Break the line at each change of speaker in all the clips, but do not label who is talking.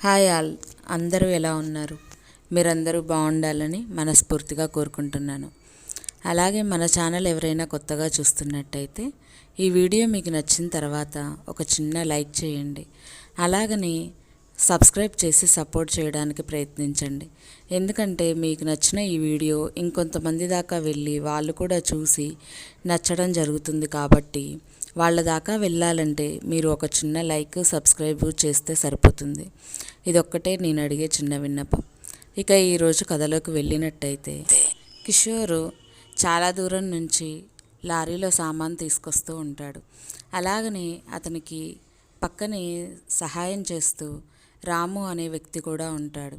Hi all, అందరూ ఎలా ఉన్నారు? మీరందరూ బాగుండాలని మనస్ఫూర్తిగా కోరుకుంటున్నాను. అలాగే మన ఛానల్ ఎవరైనా కొత్తగా చూస్తున్నట్టయితే ఈ వీడియో మీకు నచ్చిన తర్వాత ఒక చిన్న లైక్ చేయండి. అలాగని సబ్స్క్రైబ్ చేసి సపోర్ట్ చేయడానికి ప్రయత్నించండి. ఎందుకంటే మీకు నచ్చిన ఈ వీడియో ఇంకొంతమంది దాకా వెళ్ళి వాళ్ళు కూడా చూసి నచ్చడం జరుగుతుంది. కాబట్టి వాళ్ళ దాకా వెళ్ళాలంటే మీరు ఒక చిన్న లైక్ సబ్స్క్రైబ్ చేస్తే సరిపోతుంది. ఇదొక్కటే నేను అడిగే చిన్న విన్నపం. ఇక ఈరోజు కథలోకి వెళ్ళినట్టయితే, కిషోరు చాలా దూరం నుంచి లారీలో సామాన్ తీసుకొస్తూ ఉంటాడు. అలాగనే అతనికి పక్కనే సహాయం చేస్తూ రాము అనే వ్యక్తి కూడా ఉంటాడు.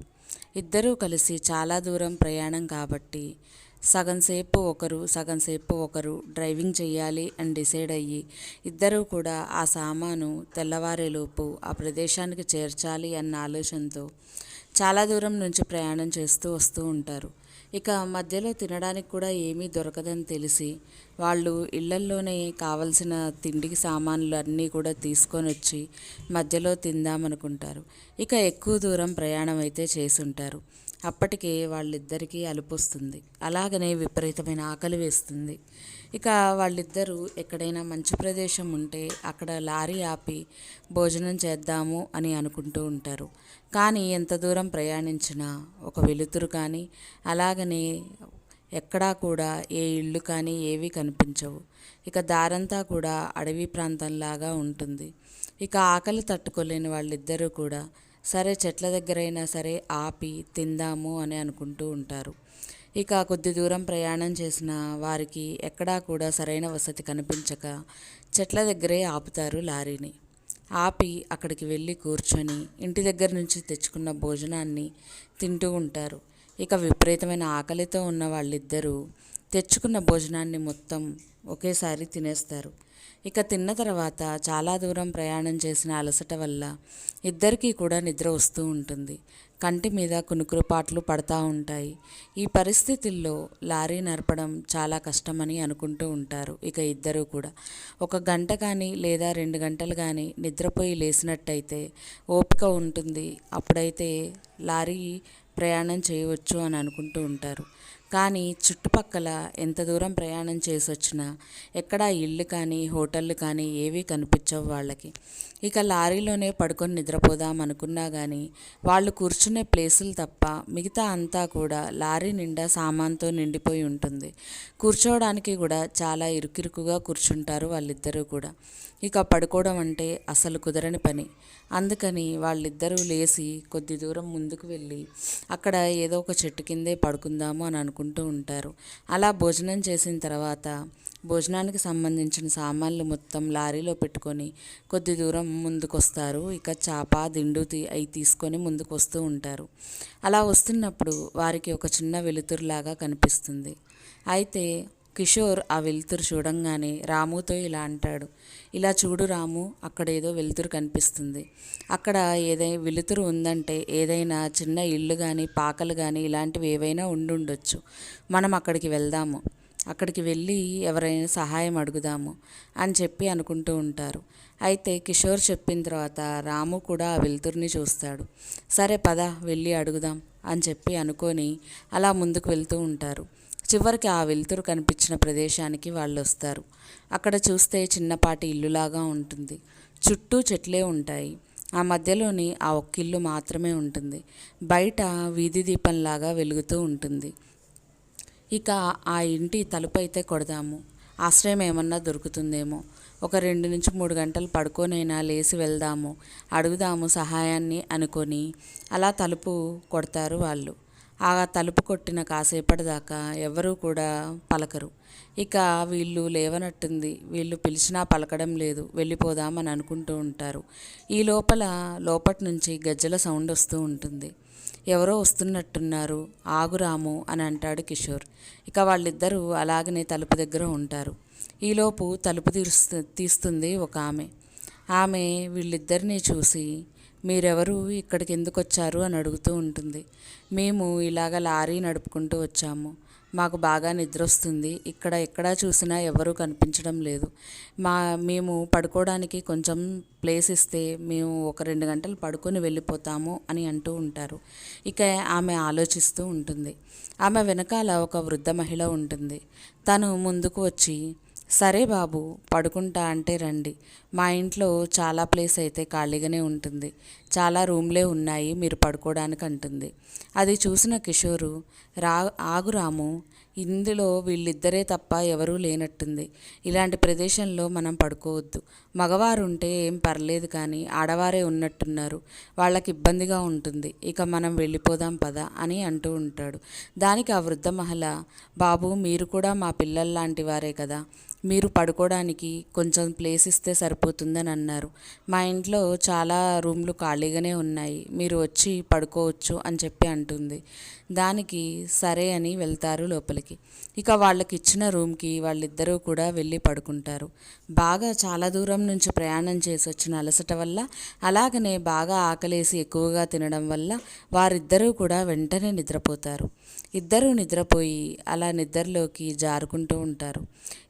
ఇద్దరూ కలిసి చాలా దూరం ప్రయాణం కాబట్టి సగం సేపు ఒకరు డ్రైవింగ్ చేయాలి అని డిసైడ్ అయ్యి ఇద్దరూ కూడా ఆ సామాను తెల్లవారేలోపు ఆ ప్రదేశానికి చేర్చాలి అన్న ఆలోచనతో చాలా దూరం నుంచి ప్రయాణం చేస్తూ వస్తూ ఉంటారు. ఇక మధ్యలో తినడానికి కూడా ఏమీ దొరకదని తెలిసి వాళ్ళు ఇళ్లల్లోనే కావలసిన తిండికి సామాన్లు అన్నీ కూడా తీసుకొని వచ్చి మధ్యలో తిందామనుకుంటారు. ఇక ఎక్కువ దూరం ప్రయాణం అయితే చేసుంటారు. అప్పటికే వాళ్ళిద్దరికీ అలుపు వస్తుంది. అలాగనే విపరీతమైన ఆకలి వేస్తుంది. ఇక వాళ్ళిద్దరూ ఎక్కడైనా మంచి ప్రదేశం ఉంటే అక్కడ లారీ ఆపి భోజనం చేద్దాము అని అనుకుంటూ ఉంటారు. కానీ ఎంత దూరం ప్రయాణించినా ఒక వెలుతురు కానీ అలాగనే ఎక్కడా కూడా ఏ ఇళ్ళు కానీ ఏవి కనిపించవు. ఇక దారంతా కూడా అడవి ప్రాంతంలాగా ఉంటుంది. ఇక ఆకలి తట్టుకోలేని వాళ్ళిద్దరూ కూడా సరే చెట్ల దగ్గరైనా సరే ఆపి తిందాము అని అనుకుంటూ ఉంటారు. ఇక కొద్ది దూరం ప్రయాణం చేసిన వారికి ఎక్కడా కూడా సరైన వసతి కనిపించక చెట్ల దగ్గరే ఆపుతారు లారీని. ఆపి అక్కడికి వెళ్ళి కూర్చొని ఇంటి దగ్గర నుంచి తెచ్చుకున్న భోజనాన్ని తింటూ ఉంటారు. ఇక విపరీతమైన ఆకలితో ఉన్న వాళ్ళిద్దరూ తెచ్చుకున్న భోజనాన్ని మొత్తం ఒకేసారి తినేస్తారు. ఇక తిన్న తర్వాత చాలా దూరం ప్రయాణం చేసిన అలసట వల్ల ఇద్దరికీ కూడా నిద్ర వస్తూ ఉంటుంది. కంటి మీద కునుకురుపాట్లు పడతా ఉంటాయి. ఈ పరిస్థితుల్లో లారీ నడపడం చాలా కష్టమని అనుకుంటూ ఉంటారు. ఇక ఇద్దరూ కూడా ఒక గంట కానీ లేదా 2 గంటలు కానీ నిద్రపోయి లేసినట్టయితే ఓపిక ఉంటుంది. అప్పుడైతే లారీ ప్రయాణం చేయవచ్చు అని అనుకుంటూ ఉంటారు. కానీ చుట్టుపక్కల ఎంత దూరం ప్రయాణం చేసి వచ్చినా ఎక్కడా ఇళ్ళు కానీ హోటళ్ళు కానీ ఏవీ కనిపించవు వాళ్ళకి. ఇక లారీలోనే పడుకొని నిద్రపోదాం అనుకున్నా కానీ వాళ్ళు కూర్చునే ప్లేసులు తప్ప మిగతా అంతా కూడా లారీ నిండా సామాన్తో నిండిపోయి ఉంటుంది. కూర్చోవడానికి కూడా చాలా ఇరుకిరుకుగా కూర్చుంటారు వాళ్ళిద్దరూ కూడా. ఇక పడుకోవడం అంటే అసలు కుదరని పని. అందుకని వాళ్ళిద్దరూ లేచి కొద్ది దూరం ముందుకు వెళ్ళి అక్కడ ఏదో ఒక చెట్టు కిందే పడుకుందాము అని అనుకుంటూ ఉంటారు. అలా భోజనం చేసిన తర్వాత భోజనానికి సంబంధించిన సామాన్లు మొత్తం లారీలో పెట్టుకొని కొద్ది దూరం ముందుకు వస్తారు. ఇక చాప దిండు అవి తీసుకొని ముందుకు వస్తూ ఉంటారు. అలా వస్తున్నప్పుడు వారికి ఒక చిన్న వెలుతురులాగా కనిపిస్తుంది. అయితే కిషోర్ ఆ వెలుతురు చూడంగానే రాముతో ఇలా అంటాడు, ఇలా చూడు రాము, అక్కడ ఏదో వెలుతురు కనిపిస్తుంది. అక్కడ ఏదైనా వెలుతురు ఉందంటే ఏదైనా చిన్న ఇల్లు కానీ పాకలు కానీ ఇలాంటివి ఏవైనా ఉండుండొచ్చు. మనం అక్కడికి వెళ్దాము, అక్కడికి వెళ్ళి ఎవరైనా సహాయం అడుగుదాము అని చెప్పి అనుకుంటూ ఉంటారు. అయితే కిషోర్ చెప్పిన తర్వాత రాము కూడా ఆ వెలుతురుని చూస్తాడు. సరే పద వెళ్ళి అడుగుదాం అని చెప్పి అనుకొని అలా ముందుకు వెళ్తూ ఉంటారు. చివరికి ఆ వెలుతురు కనిపించిన ప్రదేశానికి వాళ్ళు వస్తారు. అక్కడ చూస్తే చిన్నపాటి ఇల్లులాగా ఉంటుంది. చుట్టూ చెట్లే ఉంటాయి. ఆ మధ్యలోని ఆ ఒక్క ఇల్లు మాత్రమే ఉంటుంది. బయట వీధి దీపంలాగా వెలుగుతూ ఉంటుంది. ఇక ఆ ఇంటి తలుపు అయితే కొడదాము, ఆశ్రయం ఏమన్నా దొరుకుతుందేమో, ఒక 2 నుంచి 3 గంటలు పడుకోనైనా లేచి వెళ్దాము, అడుగుదాము సహాయాన్ని అనుకొని అలా తలుపు కొడతారు వాళ్ళు. ఆ తలుపు కొట్టిన కాసేపటిదాకా ఎవరూ కూడా పలకరు. ఇక వీళ్ళు లేవనట్టుంది, వీళ్ళు పిలిచినా పలకడం లేదు, వెళ్ళిపోదామని అనుకుంటూ ఉంటారు. ఈ లోపటి నుంచి గజ్జల సౌండ్ వస్తూ ఉంటుంది. ఎవరో వస్తున్నట్టున్నారు, ఆగురాము అని అంటాడు కిషోర్. ఇక వాళ్ళిద్దరూ అలాగనే తలుపు దగ్గర ఉంటారు. ఈలోపు తలుపు తీస్తుంది ఒక ఆమె. ఆమె వీళ్ళిద్దరినీ చూసి, మీరెవరు, ఇక్కడికి ఎందుకు వచ్చారు అని అడుగుతూ ఉంటుంది. మేము ఇలాగ లారీ నడుపుకుంటూ వచ్చాము, మాకు బాగా నిద్ర వస్తుంది, ఇక్కడ ఎక్కడా చూసినా ఎవరూ కనిపించడం లేదు, మేము పడుకోవడానికి కొంచెం ప్లేస్ ఇస్తే మేము ఒక 2 గంటలు పడుకొని వెళ్ళిపోతాము అని అంటూ ఉంటారు. ఇక ఆమె ఆలోచిస్తూ ఉంటుంది. ఆమె వెనకాల ఒక వృద్ధ మహిళ ఉంటుంది. తను ముందుకు వచ్చి, సరే బాబు, పడుకుంటా అంటే రండి, మా ఇంట్లో చాలా ప్లేస్ అయితే ఖాళీగానే ఉంటుంది, చాలా రూమ్లే ఉన్నాయి మీరు పడుకోవడానికి అంటుంది. అది చూసిన కిషోరు, ఆగు రాము, ఇందులో వీళ్ళిద్దరే తప్ప ఎవరూ లేనట్టుంది, ఇలాంటి ప్రదేశంలో మనం పడుకోవద్దు, మగవారు ఉంటే ఏం పర్లేదు కానీ ఆడవారే ఉన్నట్టున్నారు, వాళ్ళకి ఇబ్బందిగా ఉంటుంది, ఇక మనం వెళ్ళిపోదాం పద అని అంటూ ఉంటాడు. దానికి ఆ వృద్ధ మహిళ, బాబు మీరు కూడా మా పిల్లల్లాంటి వారే కదా, మీరు పడుకోవడానికి కొంచెం ప్లేస్ ఇస్తే సరిపోతుందని అన్నారు, మా ఇంట్లో చాలా రూమ్లు ఖాళీగానే ఉన్నాయి, మీరు వచ్చి పడుకోవచ్చు అని చెప్పి అంటుంది. దానికి సరే అని వెళ్తారు లోపలికి. ఇక వాళ్ళకి ఇచ్చిన రూమ్కి వాళ్ళిద్దరూ కూడా వెళ్ళి పడుకుంటారు. బాగా చాలా దూరం నుంచి ప్రయాణం చేసి వచ్చిన అలసట వల్ల, అలాగనే బాగా ఆకలేసి ఎక్కువగా తినడం వల్ల వారిద్దరూ కూడా వెంటనే నిద్రపోతారు. ఇద్దరూ నిద్రపోయి అలా నిద్రలోకి జారుకుంటూ ఉంటారు.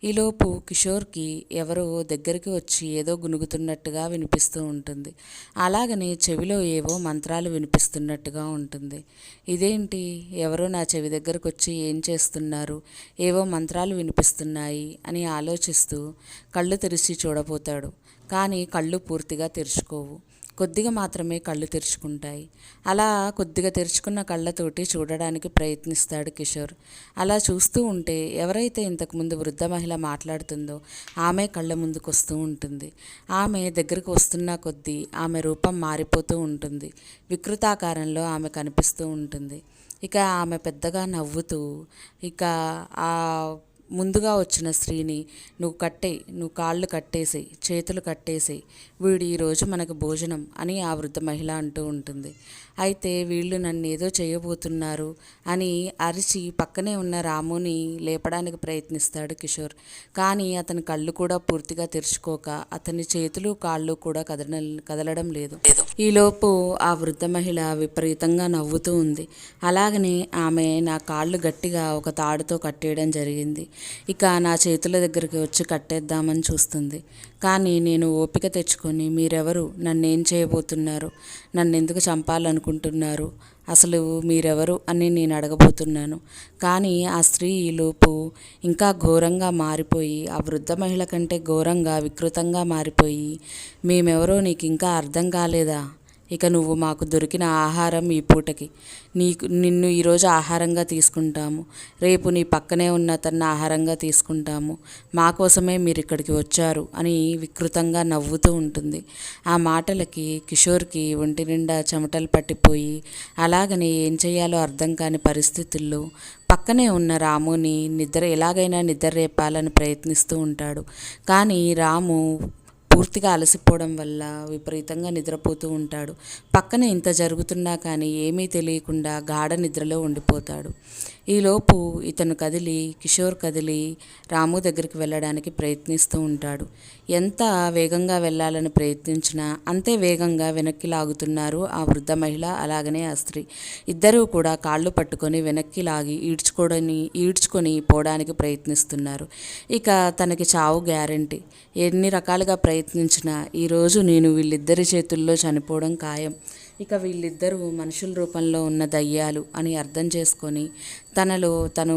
ఈలోపు కిషోర్కి ఎవరో దగ్గరికి వచ్చి ఏదో గునుగుతున్నట్టుగా వినిపిస్తూ ఉంటుంది. అలాగనే చెవిలో ఏవో మంత్రాలు వినిపిస్తున్నట్టుగా ఉంటుంది. ఇదేంటి, ఎవరో నా చెవి దగ్గరకు వచ్చి ఏం చేస్తున్నారు, ఏవో మంత్రాలు వినిపిస్తున్నాయి అని ఆలోచిస్తూ కళ్ళు తెరిచి చూడబోతాడు. కానీ కళ్ళు పూర్తిగా తెరుచుకోవు, కొద్దిగా మాత్రమే కళ్ళు తెరుచుకుంటాయి. అలా కొద్దిగా తెరుచుకున్న కళ్ళతోటి చూడడానికి ప్రయత్నిస్తాడు కిషోర్. అలా చూస్తూ ఉంటే ఎవరైతే ఇంతకుముందు వృద్ధ మహిళ మాట్లాడుతుందో ఆమె కళ్ళ ముందుకు వస్తూ ఉంటుంది. ఆమె దగ్గరకు వస్తున్న కొద్దీ ఆమె రూపం మారిపోతూ ఉంటుంది, వికృతాకారంలో ఆమె కనిపిస్తూ ఉంటుంది. ఇక ఆమె పెద్దగా నవ్వుతూ ఇక ఆ ముందుగా వచ్చిన స్త్రీని, నువ్వు కాళ్ళు కట్టేసేయి, చేతులు కట్టేసేయి, వీడు ఈరోజు మనకు భోజనం అని ఆ వృద్ధ మహిళ అంటూ ఉంటుంది. అయితే వీళ్ళు నన్ను ఏదో చేయబోతున్నారు అని అరిచి పక్కనే ఉన్న రాముని లేపడానికి ప్రయత్నిస్తాడు కిషోర్. కానీ అతని కళ్ళు కూడా పూర్తిగా తెరుచుకోక అతని చేతులు కాళ్ళు కూడా కదలడం లేదు. ఈలోపు ఆ వృద్ధ మహిళ విపరీతంగా నవ్వుతూ ఉంది. అలాగనే ఆమె నా కాళ్ళు గట్టిగా ఒక తాడుతో కట్టేయడం జరిగింది, ఇక నా చేతుల దగ్గరికి వచ్చి కట్టేద్దామని చూస్తుంది. కానీ నేను ఓపిక తెచ్చుకొని, మీరెవరు, నన్నేం చేయబోతున్నారు, నన్ను ఎందుకు చంపాలనుకుంటున్నారు, అసలు మీరెవరు అని నేను అడగబోతున్నాను. కానీ ఆ స్త్రీ ఈలోపు ఇంకా ఘోరంగా మారిపోయి, ఆ వృద్ధ మహిళ కంటే ఘోరంగా వికృతంగా మారిపోయి, మేమెవరో నీకు ఇంకా అర్థం కాలేదా, ఇక నువ్వు మాకు దొరికిన ఆహారం ఈ పూటకి, నిన్ను ఈరోజు ఆహారంగా తీసుకుంటాము, రేపు నీ పక్కనే ఉన్న తన ఆహారంగా తీసుకుంటాము, మా కోసమే మీరు ఇక్కడికి వచ్చారు అని వికృతంగా నవ్వుతూ ఉంటుంది. ఆ మాటలకి కిషోర్కి ఒంటి నిండా చెమటలు పట్టిపోయి, అలాగనే ఏం చేయాలో అర్థం కాని పరిస్థితుల్లో పక్కనే ఉన్న రాముని ఎలాగైనా నిద్ర రేపాలని ప్రయత్నిస్తూ ఉంటాడు. కానీ రాము పూర్తిగా అలసిపోవడం వల్ల విపరీతంగా నిద్రపోతూ ఉంటాడు. పక్కన ఇంత జరుగుతున్నా కానీ ఏమీ తెలియకుండా గాఢ నిద్రలో ఉండిపోతాడు. ఈలోపు కిషోర్ కదిలి రాము దగ్గరికి వెళ్ళడానికి ప్రయత్నిస్తూ ఉంటాడు. ఎంత వేగంగా వెళ్ళాలని ప్రయత్నించినా అంతే వేగంగా వెనక్కి లాగుతున్నారు ఆ వృద్ధ మహిళ, అలాగనే ఆ స్త్రీ. ఇద్దరూ కూడా కాళ్ళు పట్టుకొని వెనక్కి లాగి ఈడ్చుకొని పోవడానికి ప్రయత్నిస్తున్నారు. ఇక తనకి చావు గ్యారెంటీ, ఎన్ని రకాలుగా ప్రయత్నించినా ఈరోజు నేను వీళ్ళిద్దరి చేతుల్లో చనిపోవడం ఖాయం, ఇక వీళ్ళిద్దరూ మనుషుల రూపంలో ఉన్న దయ్యాలు అని అర్థం చేసుకొని తనలో తను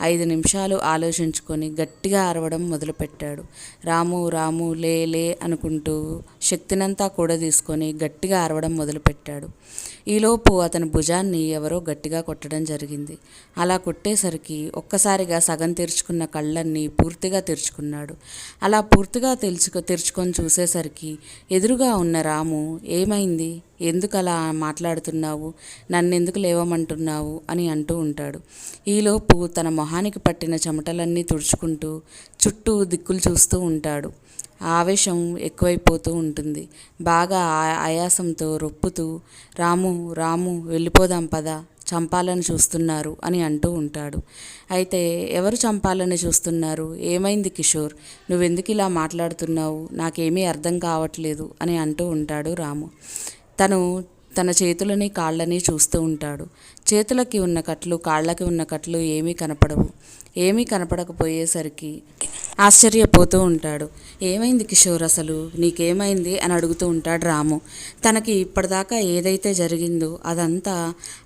5 నిమిషాలు ఆలోచించుకొని గట్టిగా అరవడం మొదలుపెట్టాడు. రాము రాము లే లే అనుకుంటూ శక్తినంతా కూడా తీసుకొని గట్టిగా అరవడం మొదలుపెట్టాడు. ఈలోపు అతని భుజాన్ని ఎవరో గట్టిగా కొట్టడం జరిగింది. అలా కొట్టేసరికి ఒక్కసారిగా సగం తెరుచుకున్న కళ్ళన్నీ పూర్తిగా తెరుచుకున్నాడు. అలా పూర్తిగా తెరుచుకొని చూసేసరికి ఎదురుగా ఉన్న రాము, ఏమైంది, ఎందుకు అలా మాట్లాడుతున్నావు, నన్నెందుకు లేవమంటున్నావు అని అంటూ ఉంటాడు. ఈలోపు తన మొహానికి పట్టిన చెమటలన్నీ తుడుచుకుంటూ చుట్టూ దిక్కులు చూస్తూ ఉంటాడు. ఆవేశం ఎక్కువైపోతూ ఉంటుంది. బాగా ఆయాసంతో రొప్పుతూ, రాము రాము వెళ్ళిపోదాం పద, చంపాలని చూస్తున్నారు అని అంటూ ఉంటాడు. అయితే ఎవరు చంపాలని చూస్తున్నారు, ఏమైంది కిషోర్, నువ్వెందుకు ఇలా మాట్లాడుతున్నావు, నాకేమీ అర్థం కావట్లేదు అని అంటూ ఉంటాడు రాము. తన చేతులని కాళ్ళని చూస్తూ ఉంటాడు. చేతులకి ఉన్న కట్లు కాళ్ళకి ఉన్న కట్లు ఏమీ కనపడవు. ఏమీ కనపడకపోయేసరికి ఆశ్చర్యపోతూ ఉంటాడు. ఏమైంది కిషోర్, అసలు నీకేమైంది అని అడుగుతూ ఉంటాడు రాము. తనకి ఇప్పటిదాకా ఏదైతే జరిగిందో అదంతా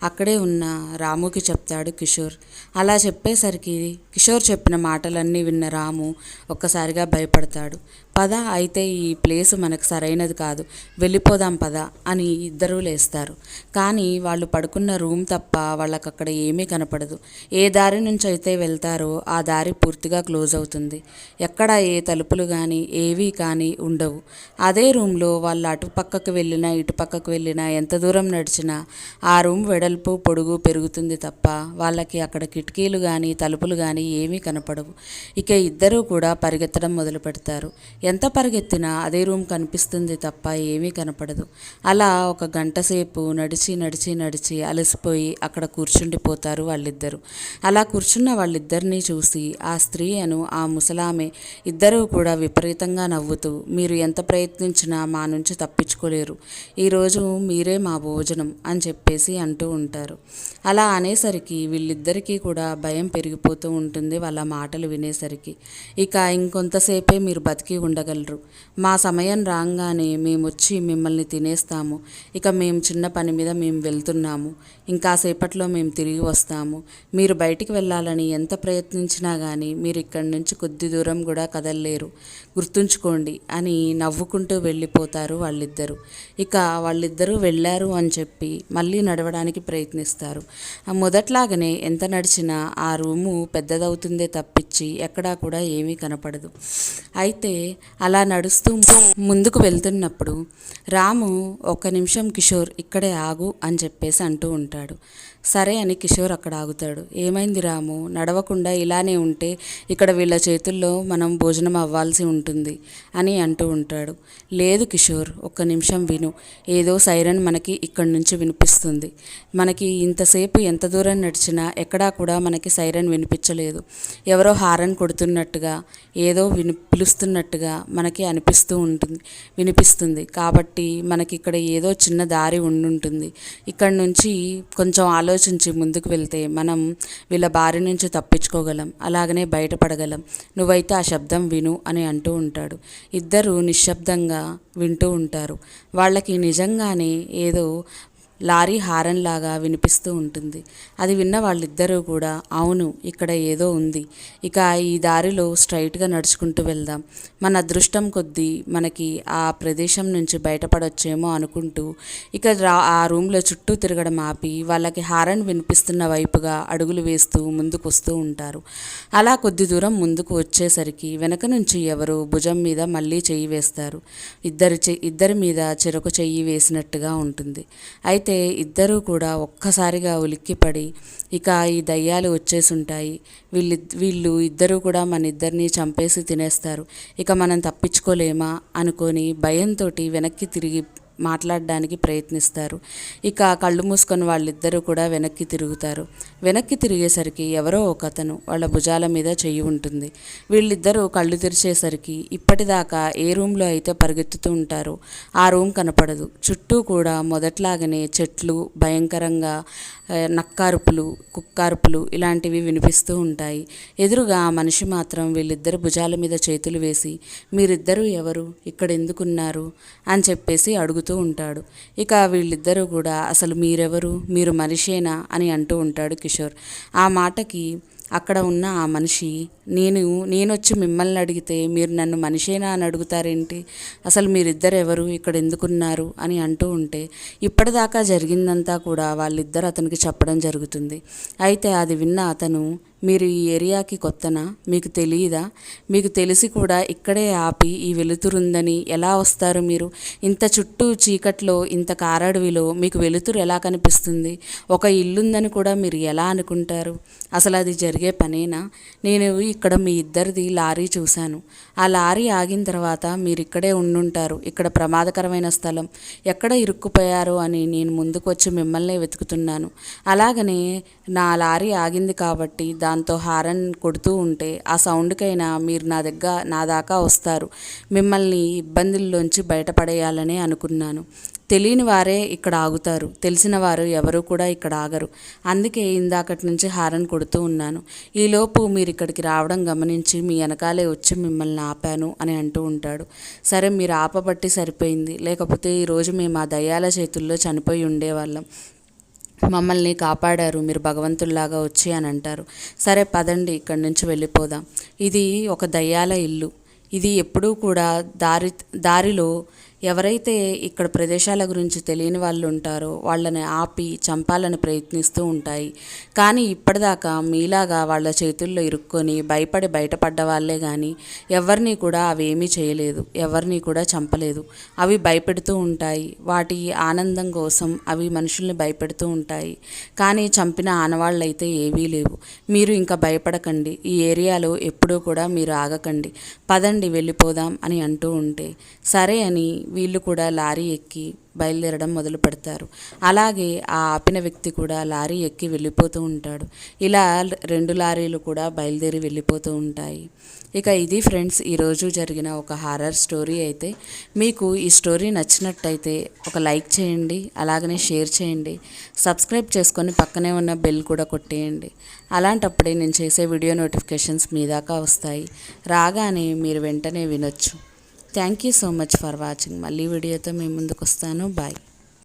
అక్కడే ఉన్న రాముకి చెప్తాడు కిషోర్. అలా చెప్పేసరికి కిషోర్ చెప్పిన మాటలన్నీ విన్న రాము ఒక్కసారిగా భయపడతాడు. పద, అయితే ఈ ప్లేసు మనకు సరైనది కాదు, వెళ్ళిపోదాం పద అని ఇద్దరూ లేస్తారు. కానీ వాళ్ళు పడుకున్న రూమ్ తప్ప వాళ్ళకి అక్కడ ఏమీ కనపడదు. ఏ దారి నుంచి అయితే వెళ్తారో ఆ దారి పూర్తిగా క్లోజ్ అవుతుంది. ఎక్కడ ఏ తలుపులు కానీ ఏవీ కానీ ఉండవు. అదే రూమ్లో వాళ్ళు అటు పక్కకు వెళ్ళినా ఇటు పక్కకు వెళ్ళినా ఎంత దూరం నడిచినా ఆ రూమ్ వెడల్పు పొడుగు పెరుగుతుంది తప్ప వాళ్ళకి అక్కడ కిటికీలు కానీ తలుపులు కానీ ఏమీ కనపడవు. ఇక ఇద్దరూ కూడా పరిగెత్తడం మొదలు పెడతారు. ఎంత పరిగెత్తినా అదే రూమ్ కనిపిస్తుంది తప్ప ఏమీ కనపడదు. అలా ఒక గంట సేపు నడిచి నడిచి నడిచి అలసిపోయి అక్కడ కూర్చుండిపోతారు వాళ్ళిద్దరూ. అలా కూర్చున్న వాళ్ళిద్దరినీ చూసి ఆ స్త్రీ అను ఆ ముసలామె ఇద్దరూ కూడా విపరీతంగా నవ్వుతూ, మీరు ఎంత ప్రయత్నించినా మా నుంచి తప్పించుకోలేరు, ఈరోజు మీరే మా భోజనం అని చెప్పేసి అంటూ ఉంటారు. అలా అనేసరికి వీళ్ళిద్దరికీ కూడా భయం పెరిగిపోతూ ఉంటుంది వాళ్ళ మాటలు వినేసరికి. ఇక ఇంకొంతసేపే మీరు బతికి ఉండగలరు, మా సమయం రాగానే మేము వచ్చి మిమ్మల్ని తినేస్తాము, ఇక మేము చిన్న పని మీద మేము వెళ్తున్నాము, ఇంకాసేపట్లో మేము తిరిగి వస్తాము, మీరు బయటికి వెళ్ళాలని ఎంత ప్రయత్నించినా కానీ మీరు ఇక్కడి నుంచి కొద్ది దూరం కూడా కదలలేరు, గుర్తుంచుకోండి అని నవ్వుకుంటూ వెళ్ళిపోతారు వాళ్ళిద్దరూ. ఇక వాళ్ళిద్దరూ వెళ్ళారు అని చెప్పి మళ్ళీ నడవడానికి ప్రయత్నిస్తారు. మొదట్లాగానే ఎంత నడిచినా ఆ రూము పెద్దదవుతుందే తప్పించి ఎక్కడా కూడా ఏమీ కనపడదు. అయితే అలా నడుస్తూ ముందుకు వెళ్తున్నప్పుడు రాము, ఒక్క నిమిషం కిషోర్ ఇక్కడే ఆగు అని చెప్పేసి అంటూ ఉంటాడు. సరే అని కిషోర్ అక్కడ ఆగుతాడు. ఏమైంది రాము, నడవకుండా ఇలానే ఉంటే ఇక్కడ వీళ్ళ చేతుల్లో మనం భోజనం అవ్వాల్సి ఉంటుంది అని అంటూ ఉంటాడు. లేదు కిషోర్, ఒక్క నిమిషం విను, ఏదో సైరన్ మనకి ఇక్కడి నుంచి వినిపిస్తుంది. మనకి ఇంతసేపు ఎంత దూరం నడిచినా ఎక్కడా కూడా మనకి సైరన్ వినిపించలేదు. ఎవరో హారన్ కొడుతున్నట్టుగా ఏదో పిలుస్తున్నట్టుగా మనకి వినిపిస్తుంది. కాబట్టి మనకి ఇక్కడ ఏదో చిన్న దారి ఉండుంటుంది. ఇక్కడ నుంచి కొంచెం ఆలోచించి ముందుకు వెళ్తే మనం వీళ్ళ బారి నుంచి తప్పించుకోగలం, అలాగనే బయటపడగలం. నువ్వైతే ఆ శబ్దం విను అని అంటూ ఉంటాడు. ఇద్దరు నిశ్శబ్దంగా వింటూ ఉంటారు. వాళ్ళకి నిజంగానే ఏదో లారీ హారన్ లాగా వినిపిస్తూ ఉంటుంది. అది విన్న వాళ్ళిద్దరూ కూడా అవును, ఇక్కడ ఏదో ఉంది, ఇక ఈ దారిలో స్ట్రైట్గా నడుచుకుంటూ వెళ్దాం, మన అదృష్టం కొద్దీ మనకి ఆ ప్రదేశం నుంచి బయటపడొచ్చేమో అనుకుంటూ ఇక ఆ రూమ్లో చుట్టూ తిరగడం ఆపి వాళ్ళకి హారన్ వినిపిస్తున్న వైపుగా అడుగులు వేస్తూ ముందుకు వస్తూ ఉంటారు. అలా కొద్ది దూరం ముందుకు వచ్చేసరికి వెనక నుంచి ఎవరో భుజం మీద మళ్ళీ చెయ్యి వేస్తారు. ఇద్దరి మీద చెరొక చెయ్యి వేసినట్టుగా ఉంటుంది. అయితే ఇద్దరూ కూడా ఒక్కసారిగా ఉలిక్కిపడి ఇక ఈ దయ్యాలు వచ్చేసుంటాయి, వీళ్ళు ఇద్దరూ కూడా మన ఇద్దరిని చంపేసి తినేస్తారు, ఇక మనం తప్పించుకోలేమా అనుకొని భయంతో వెనక్కి తిరిగి మాట్లాడడానికి ప్రయత్నిస్తారు. ఇక కళ్ళు మూసుకొని వాళ్ళిద్దరూ కూడా వెనక్కి తిరుగుతారు. వెనక్కి తిరిగేసరికి ఎవరో ఒకతను వాళ్ళ భుజాల మీద చెయ్యి ఉంటుంది. వీళ్ళిద్దరూ కళ్ళు తెరిచేసరికి ఇప్పటిదాకా ఏ రూమ్లో అయితే పరిగెత్తుతూ ఉంటారో ఆ రూమ్ కనపడదు. చుట్టూ కూడా మొదట్లాగానే చెట్లు, భయంకరంగా నక్కారుపులు, కుక్కారుపులు ఇలాంటివి వినిపిస్తూ ఉంటాయి. ఎదురుగా ఆ మనిషి మాత్రం వీళ్ళిద్దరు భుజాల మీద చేతులు వేసి మీరిద్దరూ ఎవరు, ఇక్కడ ఎందుకున్నారు అని చెప్పేసి అడుగుతూ ఉంటాడు. ఇక వీళ్ళిద్దరూ కూడా అసలు మీరెవరు, మీరు మనిషేనా అని అంటూ ఉంటాడు కిషోర్. ఆ మాటకి అక్కడ ఉన్న ఆ మనిషి నేనొచ్చి మిమ్మల్ని అడిగితే మీరు నన్ను మనిషేనా అని అడుగుతారేంటి, అసలు మీరిద్దరు ఎవరు, ఇక్కడ ఎందుకున్నారు అని అంటూ ఉంటే ఇప్పటిదాకా జరిగిందంతా కూడా వాళ్ళిద్దరు అతనికి చెప్పడం జరుగుతుంది. అయితే అది విన్న అతను, మీరు ఈ ఏరియాకి కొత్తనా, మీకు తెలియదా, మీకు తెలిసి కూడా ఇక్కడే ఆపి ఈ వెలుతురుందని ఎలా వస్తారు మీరు, ఇంత చుట్టూ చీకట్లో ఇంత కారడవిలో మీకు వెలుతురు ఎలా కనిపిస్తుంది, ఒక ఇల్లుందని కూడా మీరు ఎలా అనుకుంటారు, అసలు అది జరిగే పనేనా, నేను ఇక్కడ మీ ఇద్దరిది లారీ చూశాను, ఆ లారీ ఆగిన తర్వాత మీరు ఇక్కడే ఉండుంటారు, ఇక్కడ ప్రమాదకరమైన స్థలం, ఎక్కడ ఇరుక్కుపోయారు అని నేను ముందుకు వచ్చి మిమ్మల్నే వెతుకుతున్నాను, అలాగనే నా లారీ ఆగింది కాబట్టి దాంతో హారన్ కొడుతూ ఉంటే ఆ సౌండ్కైనా మీరు నా దాకా వస్తారు, మిమ్మల్ని ఇబ్బందుల్లోంచి బయటపడేయాలని అనుకున్నాను. తెలియని వారే ఇక్కడ ఆగుతారు, తెలిసిన వారు ఎవరు కూడా ఇక్కడ ఆగరు. అందుకే ఇందాకటి నుంచి హారన్ కొడుతూ ఉన్నాను. ఈలోపు మీరు ఇక్కడికి రావడం గమనించి మీ వెనకాలే వచ్చి మిమ్మల్ని ఆపాను అని అంటూ ఉంటాడు. సరే, మీరు ఆపబట్టి సరిపోయింది, లేకపోతే ఈరోజు మేము ఆ దయ్యాల చేతుల్లో చనిపోయి ఉండేవాళ్ళం. మమ్మల్ని కాపాడారు మీరు భగవంతుల్లాగా వచ్చి అని అంటారు. సరే పదండి, ఇక్కడి నుంచి వెళ్ళిపోదాం. ఇది ఒక దయ్యాల ఇల్లు. ఇది ఎప్పుడూ కూడా దారిలో ఎవరైతే ఇక్కడ ప్రదేశాల గురించి తెలియని వాళ్ళు ఉంటారో వాళ్ళని ఆపి చంపాలని ప్రయత్నిస్తూ ఉంటాయి. కానీ ఇప్పటిదాకా మీలాగా వాళ్ళ చేతుల్లో ఇరుక్కొని భయపడి బయటపడ్డ వాళ్ళే కానీ ఎవరిని కూడా అవి ఏమీ చేయలేదు, ఎవరిని కూడా చంపలేదు. అవి భయపెడుతూ ఉంటాయి, వాటి ఆనందం కోసం అవి మనుషుల్ని భయపెడుతూ ఉంటాయి. కానీ చంపిన ఆనవాళ్ళు అయితే ఏవీ లేవు. మీరు ఇంకా భయపడకండి, ఈ ఏరియాలో ఎప్పుడూ కూడా మీరు ఆగకండి, పదండి వెళ్ళిపోదాం అని అంటూ ఉంటే సరే అని వీళ్ళు కూడా లారీ ఎక్కి బయలుదేరడం మొదలు పెడతారు. అలాగే ఆ ఆపిన వ్యక్తి కూడా లారీ ఎక్కి వెళ్ళిపోతూ ఉంటాడు. ఇలా 2 లారీలు కూడా బయలుదేరి వెళ్ళిపోతూ ఉంటాయి. ఇక ఇది ఫ్రెండ్స్ ఈరోజు జరిగిన ఒక హారర్ స్టోరీ. అయితే మీకు ఈ స్టోరీ నచ్చినట్టయితే ఒక లైక్ చేయండి, అలాగనే షేర్ చేయండి, సబ్స్క్రైబ్ చేసుకొని పక్కనే ఉన్న బెల్ కూడా కొట్టేయండి. అలాంటప్పుడే నేను చేసే వీడియో నోటిఫికేషన్స్ మీ దాకా వస్తాయి, రాగానే మీరు వెంటనే వినొచ్చు. Thank you so much for watching. మళ్ళీ వీడియోతో మీ ముందుకు వస్తాను. బాయ్.